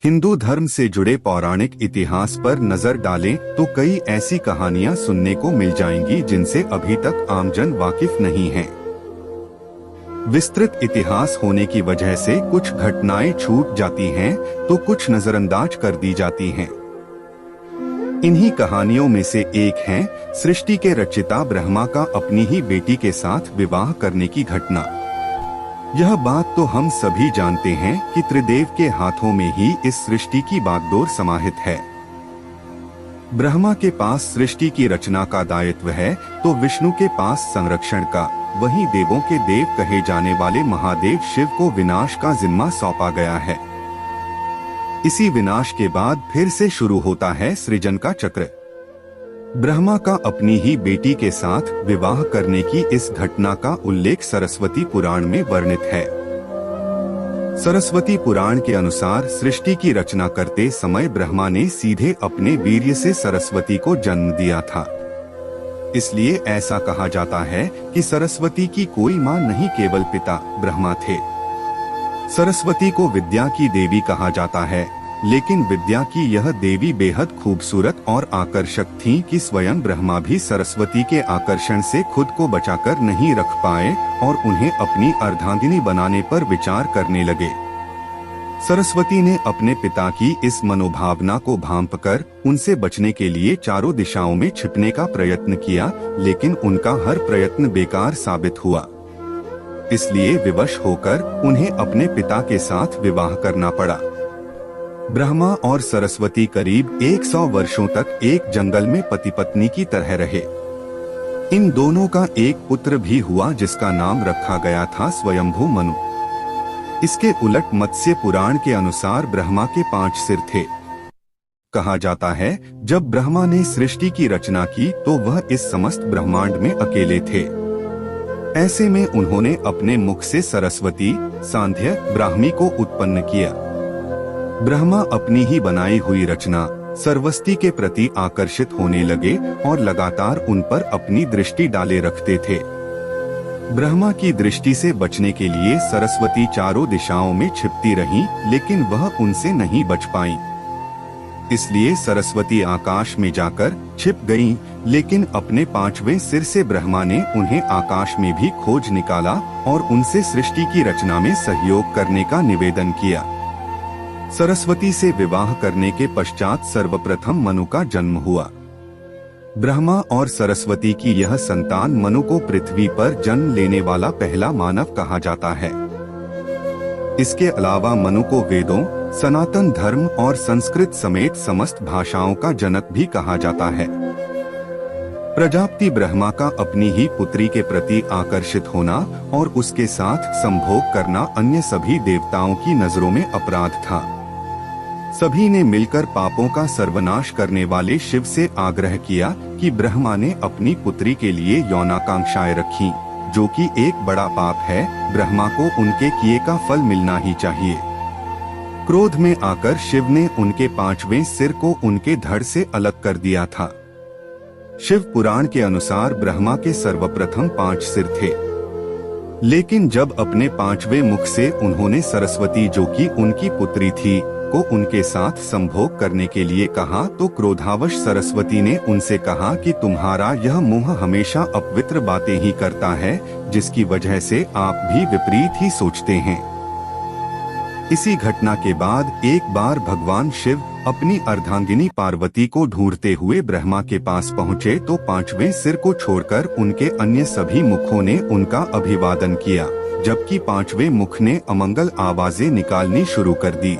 हिंदू धर्म से जुड़े पौराणिक इतिहास पर नजर डालें तो कई ऐसी कहानियां सुनने को मिल जाएंगी जिनसे अभी तक आमजन वाकिफ नहीं है। विस्तृत इतिहास होने की वजह से कुछ घटनाएं छूट जाती हैं तो कुछ नजरअंदाज कर दी जाती हैं। इन्हीं कहानियों में से एक है सृष्टि के रचयिता ब्रह्मा का अपनी ही बेटी के साथ विवाह करने की घटना। यह बात तो हम सभी जानते हैं कि त्रिदेव के हाथों में ही इस सृष्टि की बागडोर समाहित है। ब्रह्मा के पास सृष्टि की रचना का दायित्व है तो विष्णु के पास संरक्षण का, वहीं देवों के देव कहे जाने वाले महादेव शिव को विनाश का जिम्मा सौंपा गया है। इसी विनाश के बाद फिर से शुरू होता है सृजन का चक्र। ब्रह्मा का अपनी ही बेटी के साथ विवाह करने की इस घटना का उल्लेख सरस्वती पुराण में वर्णित है। सरस्वती पुराण के अनुसार सृष्टि की रचना करते समय ब्रह्मा ने सीधे अपने वीर्य से सरस्वती को जन्म दिया था। इसलिए ऐसा कहा जाता है कि सरस्वती की कोई मां नहीं, केवल पिता ब्रह्मा थे। सरस्वती को विद्या की देवी कहा जाता है, लेकिन विद्या की यह देवी बेहद खूबसूरत और आकर्षक थीं कि स्वयं ब्रह्मा भी सरस्वती के आकर्षण से खुद को बचाकर नहीं रख पाए और उन्हें अपनी अर्धांगिनी बनाने पर विचार करने लगे। सरस्वती ने अपने पिता की इस मनोभावना को भांपकर उनसे बचने के लिए चारों दिशाओं में छिपने का प्रयत्न किया, लेकिन उनका हर प्रयत्न बेकार साबित हुआ। इसलिए विवश होकर उन्हें अपने पिता के साथ विवाह करना पड़ा। ब्रह्मा और सरस्वती करीब 100 वर्षों तक एक जंगल में पति पत्नी की तरह रहे। इन दोनों का एक पुत्र भी हुआ जिसका नाम रखा गया था स्वयंभू मनु। इसके उलट मत्स्य पुराण के अनुसार ब्रह्मा के 5 सिर थे। कहा जाता है जब ब्रह्मा ने सृष्टि की रचना की तो वह इस समस्त ब्रह्मांड में अकेले थे। ऐसे में उन्होंने अपने मुख से सरस्वती, सांध्य, ब्राह्मी को उत्पन्न किया। ब्रह्मा अपनी ही बनाई हुई रचना सरस्वती के प्रति आकर्षित होने लगे और लगातार उन पर अपनी दृष्टि डाले रखते थे। ब्रह्मा की दृष्टि से बचने के लिए सरस्वती चारों दिशाओं में छिपती रहीं, लेकिन वह उनसे नहीं बच पाईं। इसलिए सरस्वती आकाश में जाकर छिप गईं, लेकिन अपने 5वें सिर से ब्रह्मा ने उन्हें आकाश में भी खोज निकाला और उनसे सृष्टि की रचना में सहयोग करने का निवेदन किया। सरस्वती से विवाह करने के पश्चात सर्वप्रथम मनु का जन्म हुआ। ब्रह्मा और सरस्वती की यह संतान मनु को पृथ्वी पर जन्म लेने वाला पहला मानव कहा जाता है। इसके अलावा मनु को वेदों, सनातन धर्म और संस्कृत समेत समस्त भाषाओं का जनक भी कहा जाता है। प्रजापति ब्रह्मा का अपनी ही पुत्री के प्रति आकर्षित होना और उसके साथ संभोग करना अन्य सभी देवताओं की नजरों में अपराध था। सभी ने मिलकर पापों का सर्वनाश करने वाले शिव से आग्रह किया कि ब्रह्मा ने अपनी पुत्री के लिए यौनाकांक्षाएं रखी, जो कि एक बड़ा पाप है। ब्रह्मा को उनके किए का फल मिलना ही चाहिए। क्रोध में आकर शिव ने उनके 5वें सिर को उनके धड़ से अलग कर दिया था। शिव पुराण के अनुसार ब्रह्मा के सर्वप्रथम 5 सिर थे, लेकिन जब अपने 5वें मुख से उन्होंने सरस्वती, जो कि उनकी पुत्री थी, को उनके साथ संभोग करने के लिए कहा तो क्रोधावश सरस्वती ने उनसे कहा कि तुम्हारा यह मुंह हमेशा अपवित्र बातें ही करता है, जिसकी वजह से आप भी विपरीत ही सोचते हैं। इसी घटना के बाद एक बार भगवान शिव अपनी अर्धांगिनी पार्वती को ढूंढते हुए ब्रह्मा के पास पहुँचे तो 5वें सिर को छोड़कर उनके अन्य सभी मुखों ने उनका अभिवादन किया, जबकि 5वें मुख ने अमंगल आवाजें निकालनी शुरू कर दी।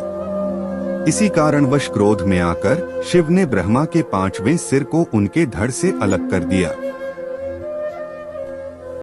इसी कारणवश क्रोध में आकर शिव ने ब्रह्मा के 5वें सिर को उनके धड़ से अलग कर दिया।